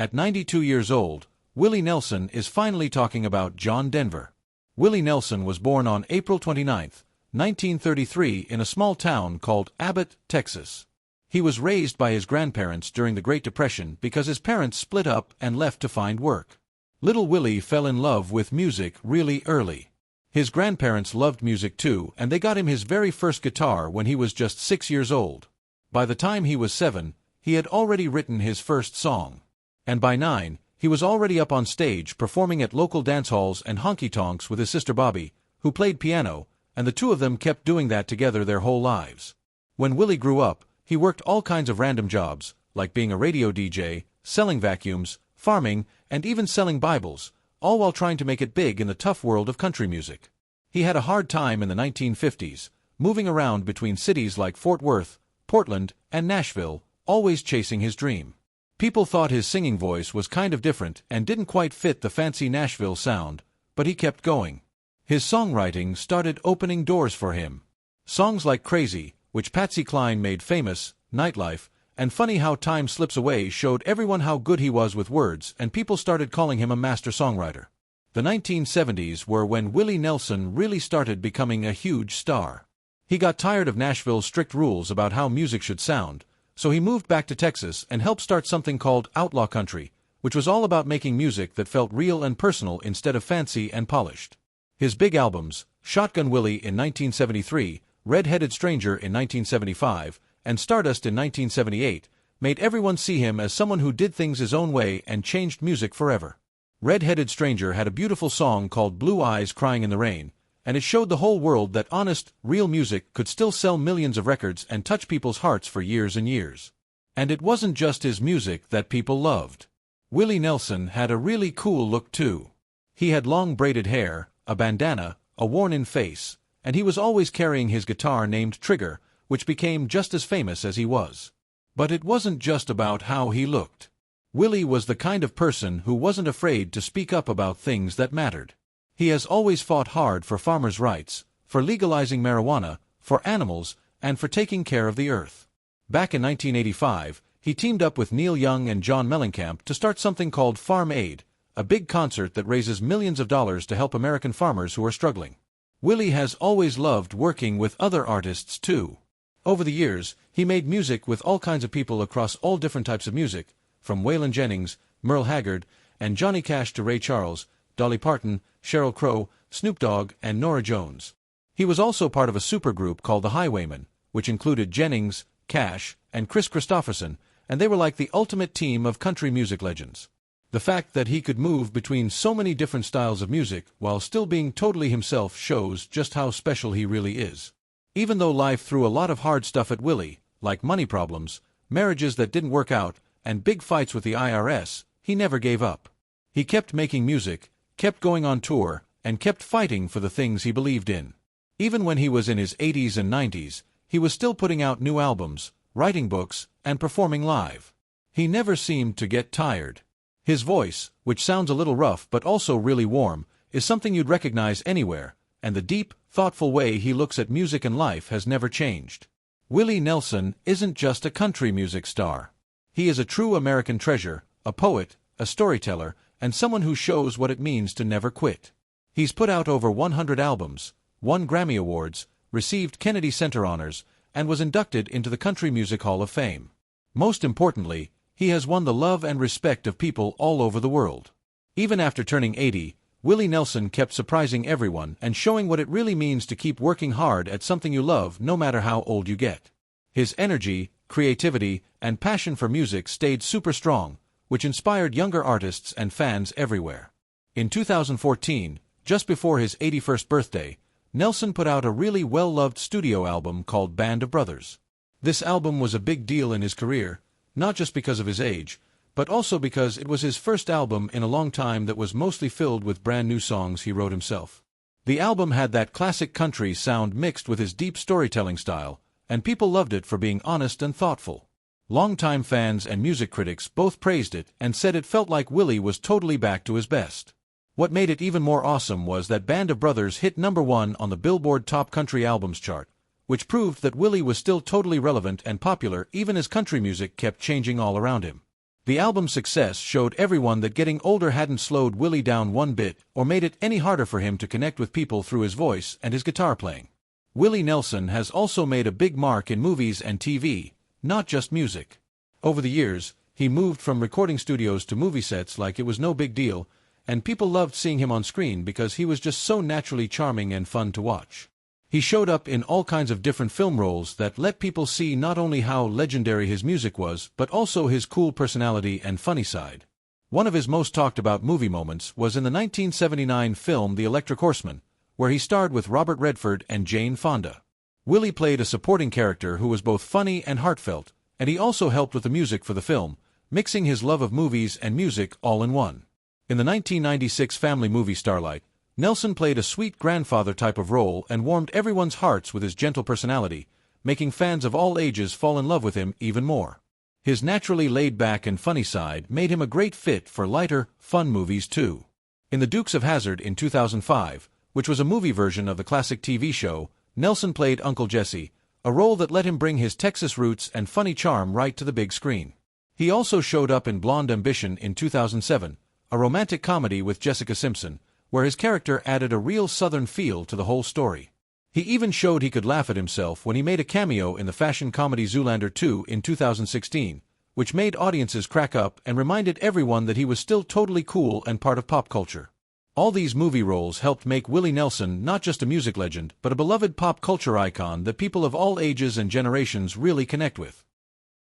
At 92 years old, Willie Nelson is finally talking about John Denver. Willie Nelson was born on April 29, 1933 in a small town called Abbott, Texas. He was raised by his grandparents during the Great Depression because his parents split up and left to find work. Little Willie fell in love with music really early. His grandparents loved music too, and they got him his very first guitar when he was just 6 years old. By the time he was 7, he had already written his first song. And by 9, he was already up on stage performing at local dance halls and honky-tonks with his sister Bobby, who played piano, and the two of them kept doing that together their whole lives. When Willie grew up, he worked all kinds of random jobs, like being a radio DJ, selling vacuums, farming, and even selling Bibles, all while trying to make it big in the tough world of country music. He had a hard time in the 1950s, moving around between cities like Fort Worth, Portland, and Nashville, always chasing his dream. People thought his singing voice was kind of different and didn't quite fit the fancy Nashville sound, but he kept going. His songwriting started opening doors for him. Songs like Crazy, which Patsy Cline made famous, Nightlife, and Funny How Time Slips Away showed everyone how good he was with words, and people started calling him a master songwriter. The 1970s were when Willie Nelson really started becoming a huge star. He got tired of Nashville's strict rules about how music should sound, so he moved back to Texas and helped start something called Outlaw Country, which was all about making music that felt real and personal instead of fancy and polished. His big albums, Shotgun Willie in 1973, Red-Headed Stranger in 1975, and Stardust in 1978, made everyone see him as someone who did things his own way and changed music forever. Red-Headed Stranger had a beautiful song called Blue Eyes Crying in the Rain, and it showed the whole world that honest, real music could still sell millions of records and touch people's hearts for years and years. And it wasn't just his music that people loved. Willie Nelson had a really cool look too. He had long braided hair, a bandana, a worn-in face, and he was always carrying his guitar named Trigger, which became just as famous as he was. But it wasn't just about how he looked. Willie was the kind of person who wasn't afraid to speak up about things that mattered. He has always fought hard for farmers' rights, for legalizing marijuana, for animals, and for taking care of the earth. Back in 1985, he teamed up with Neil Young and John Mellencamp to start something called Farm Aid, a big concert that raises millions of dollars to help American farmers who are struggling. Willie has always loved working with other artists too. Over the years, he made music with all kinds of people across all different types of music, from Waylon Jennings, Merle Haggard, and Johnny Cash to Ray Charles, Dolly Parton, Sheryl Crow, Snoop Dogg, and Norah Jones. He was also part of a supergroup called the Highwaymen, which included Jennings, Cash, and Chris Christopherson, and they were like the ultimate team of country music legends. The fact that he could move between so many different styles of music while still being totally himself shows just how special he really is. Even though life threw a lot of hard stuff at Willie, like money problems, marriages that didn't work out, and big fights with the IRS, he never gave up. He kept making music, kept going on tour, and kept fighting for the things he believed in. Even when he was in his 80s and 90s, he was still putting out new albums, writing books, and performing live. He never seemed to get tired. His voice, which sounds a little rough but also really warm, is something you'd recognize anywhere, and the deep, thoughtful way he looks at music and life has never changed. Willie Nelson isn't just a country music star. He is a true American treasure, a poet, a storyteller, and someone who shows what it means to never quit. He's put out over 100 albums, won Grammy Awards, received Kennedy Center honors, and was inducted into the Country Music Hall of Fame. Most importantly, he has won the love and respect of people all over the world. Even after turning 80, Willie Nelson kept surprising everyone and showing what it really means to keep working hard at something you love no matter how old you get. His energy, creativity, and passion for music stayed super strong, which inspired younger artists and fans everywhere. In 2014, just before his 81st birthday, Nelson put out a really well-loved studio album called Band of Brothers. This album was a big deal in his career, not just because of his age, but also because it was his first album in a long time that was mostly filled with brand new songs he wrote himself. The album had that classic country sound mixed with his deep storytelling style, and people loved it for being honest and thoughtful. Longtime fans and music critics both praised it and said it felt like Willie was totally back to his best. What made it even more awesome was that Band of Brothers hit #1 on the Billboard Top Country Albums chart, which proved that Willie was still totally relevant and popular even as country music kept changing all around him. The album's success showed everyone that getting older hadn't slowed Willie down one bit or made it any harder for him to connect with people through his voice and his guitar playing. Willie Nelson has also made a big mark in movies and TV, not just music. Over the years, he moved from recording studios to movie sets like it was no big deal, and people loved seeing him on screen because he was just so naturally charming and fun to watch. He showed up in all kinds of different film roles that let people see not only how legendary his music was, but also his cool personality and funny side. One of his most talked about movie moments was in the 1979 film The Electric Horseman, where he starred with Robert Redford and Jane Fonda. Willie played a supporting character who was both funny and heartfelt, and he also helped with the music for the film, mixing his love of movies and music all in one. In the 1996 family movie Starlight, Nelson played a sweet grandfather type of role and warmed everyone's hearts with his gentle personality, making fans of all ages fall in love with him even more. His naturally laid-back and funny side made him a great fit for lighter, fun movies too. In The Dukes of Hazzard in 2005, which was a movie version of the classic TV show, Nelson played Uncle Jesse, a role that let him bring his Texas roots and funny charm right to the big screen. He also showed up in Blonde Ambition in 2007, a romantic comedy with Jessica Simpson, where his character added a real Southern feel to the whole story. He even showed he could laugh at himself when he made a cameo in the fashion comedy Zoolander 2 in 2016, which made audiences crack up and reminded everyone that he was still totally cool and part of pop culture. All these movie roles helped make Willie Nelson not just a music legend, but a beloved pop culture icon that people of all ages and generations really connect with.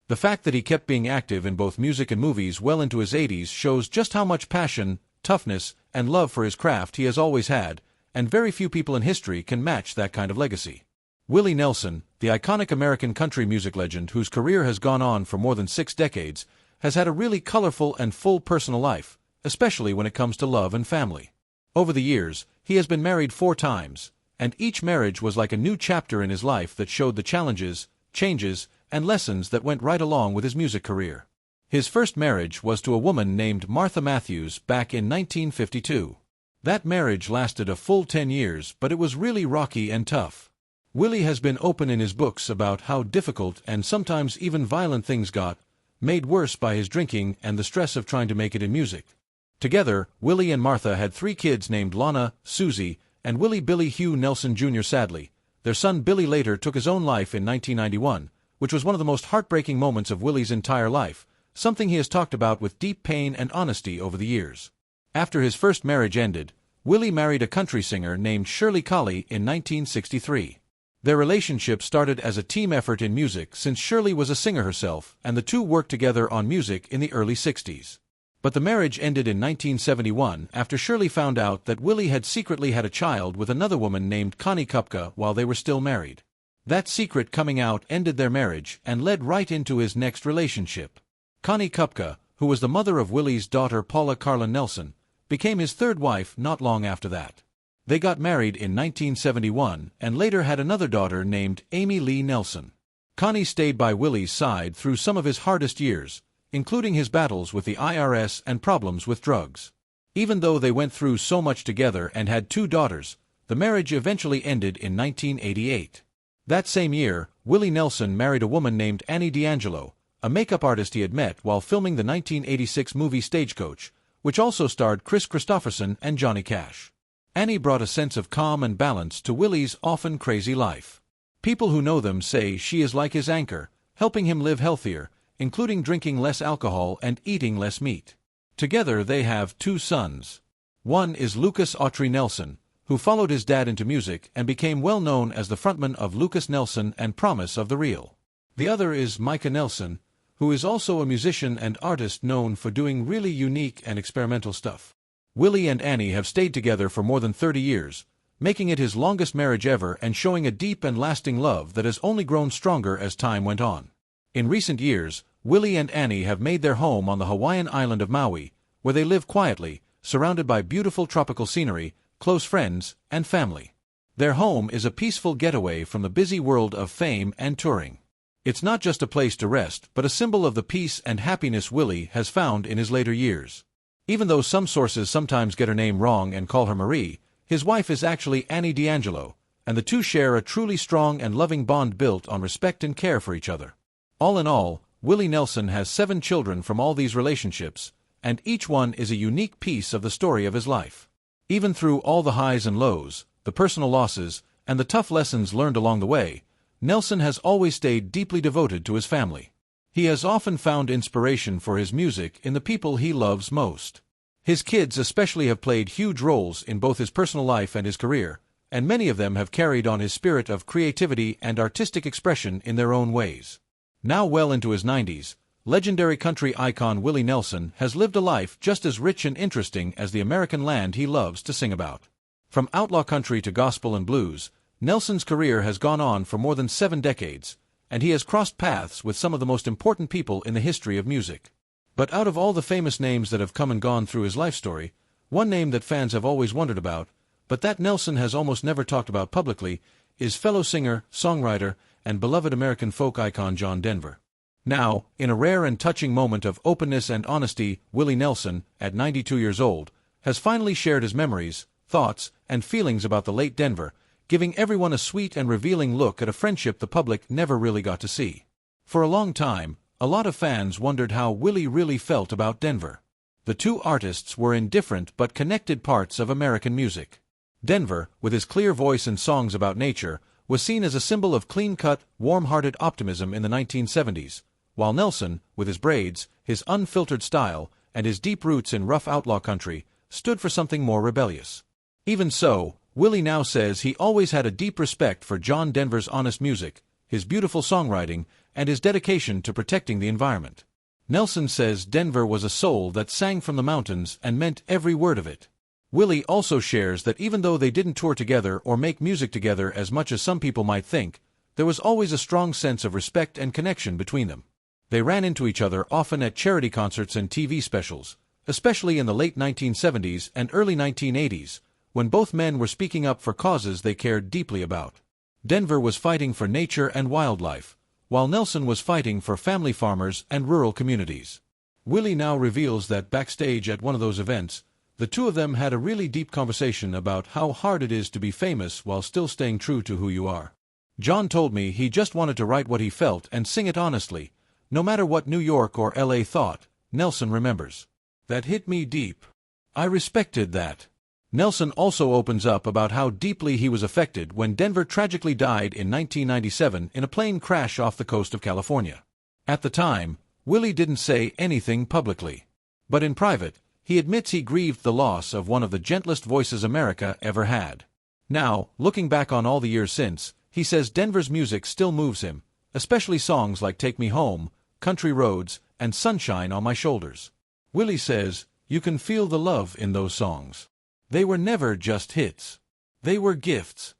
The fact that he kept being active in both music and movies well into his 80s shows just how much passion, toughness, and love for his craft he has always had, and very few people in history can match that kind of legacy. Willie Nelson, the iconic American country music legend whose career has gone on for more than 6 decades, has had a really colorful and full personal life, especially when it comes to love and family. Over the years, he has been married 4 times, and each marriage was like a new chapter in his life that showed the challenges, changes, and lessons that went right along with his music career. His first marriage was to a woman named Martha Matthews back in 1952. That marriage lasted a full 10 years, but it was really rocky and tough. Willie has been open in his books about how difficult and sometimes even violent things got, made worse by his drinking and the stress of trying to make it in music. Together, Willie and Martha had 3 kids named Lana, Susie, and Willie Billy Hugh Nelson Jr. Sadly, their son Billy later took his own life in 1991, which was one of the most heartbreaking moments of Willie's entire life, something he has talked about with deep pain and honesty over the years. After his first marriage ended, Willie married a country singer named Shirley Collie in 1963. Their relationship started as a team effort in music since Shirley was a singer herself, and the two worked together on music in the early 60s. But the marriage ended in 1971 after Shirley found out that Willie had secretly had a child with another woman named Connie Kupka while they were still married. That secret coming out ended their marriage and led right into his next relationship. Connie Kupka, who was the mother of Willie's daughter Paula Carlin Nelson, became his 3rd wife not long after that. They got married in 1971 and later had another daughter named Amy Lee Nelson. Connie stayed by Willie's side through some of his hardest years, including his battles with the IRS and problems with drugs. Even though they went through so much together and had 2 daughters, the marriage eventually ended in 1988. That same year, Willie Nelson married a woman named Annie D'Angelo, a makeup artist he had met while filming the 1986 movie Stagecoach, which also starred Chris Christopherson and Johnny Cash. Annie brought a sense of calm and balance to Willie's often crazy life. People who know them say she is like his anchor, helping him live healthier, including drinking less alcohol and eating less meat. Together they have 2 sons. One is Lucas Autry Nelson, who followed his dad into music and became well known as the frontman of Lucas Nelson and Promise of the Real. The other is Micah Nelson, who is also a musician and artist known for doing really unique and experimental stuff. Willie and Annie have stayed together for more than 30 years, making it his longest marriage ever and showing a deep and lasting love that has only grown stronger as time went on. In recent years, Willie and Annie have made their home on the Hawaiian island of Maui, where they live quietly, surrounded by beautiful tropical scenery, close friends, and family. Their home is a peaceful getaway from the busy world of fame and touring. It's not just a place to rest, but a symbol of the peace and happiness Willie has found in his later years. Even though some sources sometimes get her name wrong and call her Marie, his wife is actually Annie D'Angelo, and the two share a truly strong and loving bond built on respect and care for each other. All in all, Willie Nelson has 7 children from all these relationships, and each one is a unique piece of the story of his life. Even through all the highs and lows, the personal losses, and the tough lessons learned along the way, Nelson has always stayed deeply devoted to his family. He has often found inspiration for his music in the people he loves most. His kids especially have played huge roles in both his personal life and his career, and many of them have carried on his spirit of creativity and artistic expression in their own ways. Now well into his 90s, legendary country icon Willie Nelson has lived a life just as rich and interesting as the American land he loves to sing about. From outlaw country to gospel and blues, Nelson's career has gone on for more than 7 decades, and he has crossed paths with some of the most important people in the history of music. But out of all the famous names that have come and gone through his life story, one name that fans have always wondered about, but that Nelson has almost never talked about publicly, is fellow singer, songwriter, and beloved American folk icon John Denver. Now, in a rare and touching moment of openness and honesty, Willie Nelson, at 92 years old, has finally shared his memories, thoughts, and feelings about the late Denver, giving everyone a sweet and revealing look at a friendship the public never really got to see. For a long time, a lot of fans wondered how Willie really felt about Denver. The two artists were in different but connected parts of American music. Denver, with his clear voice and songs about nature, was seen as a symbol of clean-cut, warm-hearted optimism in the 1970s, while Nelson, with his braids, his unfiltered style, and his deep roots in rough outlaw country, stood for something more rebellious. Even so, Willie now says he always had a deep respect for John Denver's honest music, his beautiful songwriting, and his dedication to protecting the environment. Nelson says Denver was a soul that sang from the mountains and meant every word of it. Willie also shares that even though they didn't tour together or make music together as much as some people might think, there was always a strong sense of respect and connection between them. They ran into each other often at charity concerts and TV specials, especially in the late 1970s and early 1980s, when both men were speaking up for causes they cared deeply about. Denver was fighting for nature and wildlife, while Nelson was fighting for family farmers and rural communities. Willie now reveals that backstage at one of those events, the two of them had a really deep conversation about how hard it is to be famous while still staying true to who you are. John told me he just wanted to write what he felt and sing it honestly, no matter what New York or LA thought, Nelson remembers. That hit me deep. I respected that. Nelson also opens up about how deeply he was affected when Denver tragically died in 1997 in a plane crash off the coast of California. At the time, Willie didn't say anything publicly. But in private, he admits he grieved the loss of one of the gentlest voices America ever had. Now, looking back on all the years since, he says Denver's music still moves him, especially songs like Take Me Home, Country Roads, and Sunshine on My Shoulders. Willie says, "You can feel the love in those songs. They were never just hits. They were gifts."